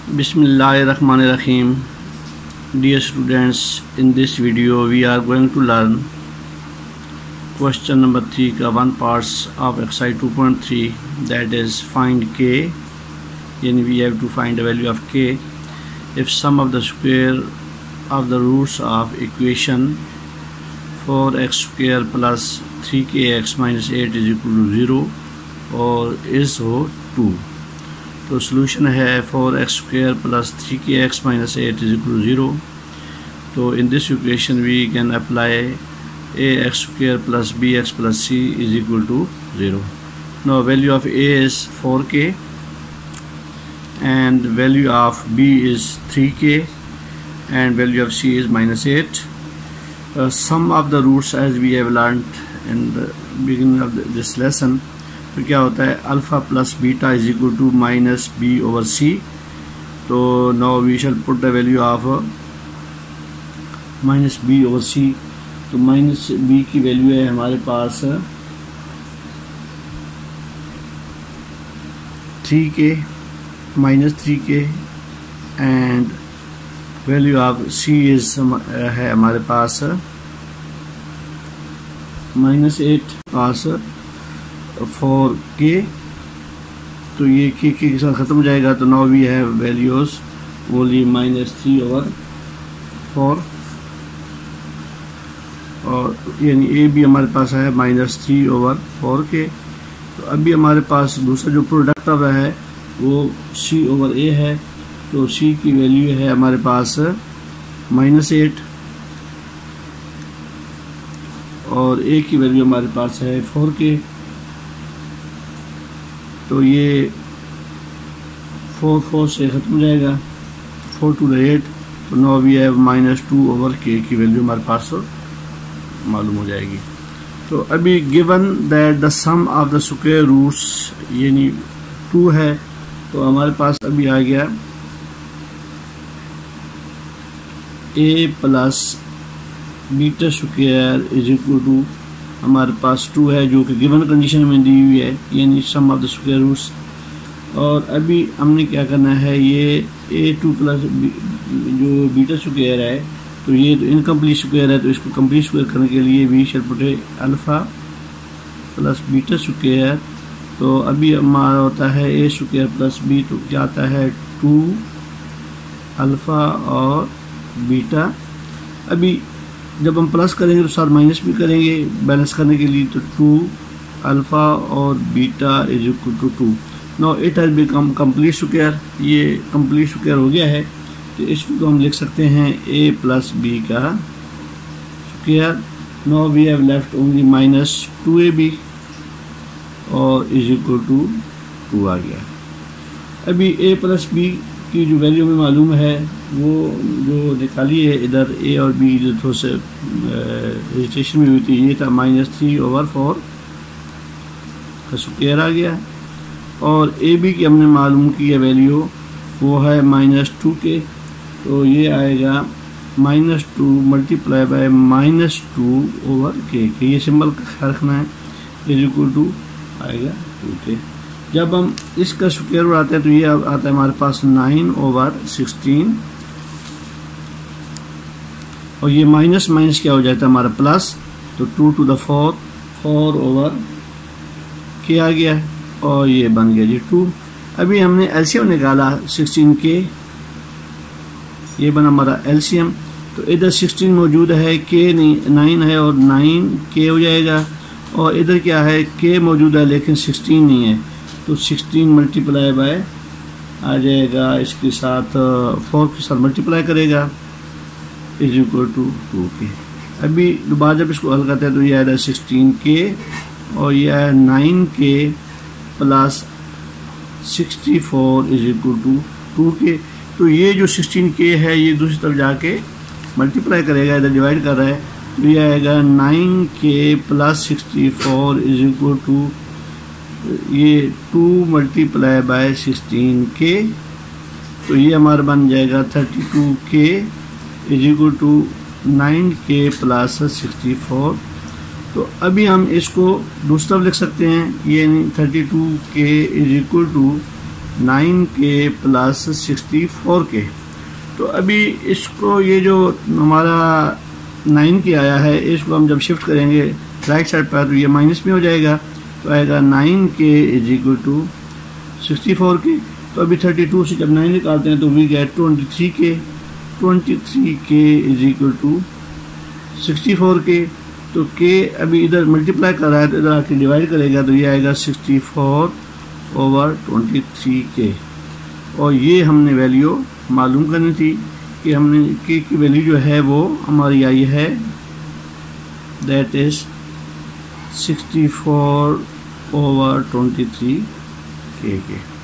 Bismillahirrahmanirrahim. Dear students, in this video we are going to learn question number 3 का one parts of exercise 2.3, that is find k. And we have to find the value of k if sum of the square of the roots of equation 4x square plus 3kx minus 8 is equal to 0 और is हो 2. तो solution है 4x square plus 3kx minus 8 is equal to 0. तो in this equation we can apply ax square plus bx plus c is equal to 0. Now value of a is 4k and value of b is 3k and value of c is minus 8. Sum of the roots as we have learned in the beginning of this lesson. तो क्या होता है alpha plus beta is equal to minus B over C. तो now we shall put the value of minus B over C. तो minus B की value है हमारे पास 3k minus 3k and value of C is है हमारे पास minus 8 पास 4k. तो ये के साथ ख़त्म हो जाएगा. तो now we have values only minus 3 over 4 और यानी ए भी हमारे पास है माइनस 3 ओवर 4k. तो अभी हमारे पास दूसरा जो प्रोडक्ट अब है वो c ओवर a है. तो c की वैल्यू है हमारे पास माइनस 8 और a की वैल्यू हमारे पास है 4k. तो ये 4 से ख़त्म हो जाएगा. 4 to the 8. तो now we have minus 2 over k की वैल्यू हमारे पास मालूम हो जाएगी. तो अभी given that the sum of the square roots यानी 2 है. तो हमारे पास अभी आ गया a plus beta square is equal to हमारे पास 2 है जो कि गिवन कंडीशन में दी हुई है यानी सम ऑफ द स्क्वायर रूट्स. और अभी हमने क्या करना है ये a2 प्लस जो बीटा स्क्वायर है तो ये तो इनकम्प्लीट स्क्वायर है. तो इसको कंप्लीट स्क्वायर करने के लिए we shall put alpha plus beta square. तो अभी हमारा होता है a स्क्वायर प्लस b. तो क्या आता है 2 अल्फ़ा और बीटा. अभी जब हम प्लस करेंगे तो साथ माइनस भी करेंगे बैलेंस करने के लिए. तो 2 अल्फ़ा और beta is equal to 2. Now it has become complete square. ये कंप्लीट स्क्वायर हो गया है. तो इसको हम लिख सकते हैं a प्लस बी का square. Now we have left only minus 2ab और इज इक्वल टू 2 आ गया. अभी a प्लस बी की जो वैल्यू हमें मालूम है वो जो निकाली है इधर a और b जो थोड़ा से रजिस्ट्रेशन में हुई थी ये था माइनस 3 ओवर 4 का स्क्वायर आ गया. और a b की हमने मालूम की है वैल्यू वो है माइनस 2k. तो ये आएगा minus 2 multiply by minus 2 over k. ये सिंबल का ख्याल रखना है. इज इक्वल टू आएगा 2k. जब हम इसका स्क्वायर उड़ाते हैं तो ये आता है हमारे पास 9 ओवर 16 और ये माइनस माइनस क्या हो जाता है हमारा प्लस. तो 2 to the 4 ओवर k आ गया और ये बन गया जी 2. अभी हमने एलसीएम निकाला 16k. ये बना हमारा एलसीएम. तो इधर 16 मौजूद है k नहीं 9 है और 9k हो जाएगा. और इधर क्या है k मौजूद है लेकिन 16 नहीं है. तो 16 मल्टीप्लाई बाय आ जाएगा इसके साथ 4 के साथ मल्टीप्लाई करेगा इज इक्वल टू 2k. अभी दोबारा जब इसको हल करते हैं तो ये आएगा 16k और ये है 9k plus 64 is equal to 2k. तो ये जो 16k है ये दूसरी तरफ जाके मल्टीप्लाई करेगा. इधर डिवाइड कर रहा है तो ये आएगा 9k plus 64 is equal to ये 2 मल्टीप्लाई बाय 16k. तो ये हमारा बन जाएगा 32k is equal to 9k plus 64. तो अभी हम इसको दूसरी तरफ लिख सकते हैं. ये 32k is equal to 9k plus 64k। तो अभी इसको ये जो हमारा 9k आया है इसको हम जब शिफ्ट करेंगे राइट साइड पर तो ये माइनस में हो जाएगा, तो आएगा 9k is equal to 64k। तो अभी 32 से जब 9 निकालते हैं तो we get 23k is equal to 64k। तो k अभी इधर मल्टीप्लाई कर रहा है तो इधर आके डिवाइड करेगा तो ये आएगा 64/23k। और ये हमने वैल्यू मालूम करनी थी कि हमने k की वैल्यू जो है वो हमारी आई है, दैट इज 64/23k।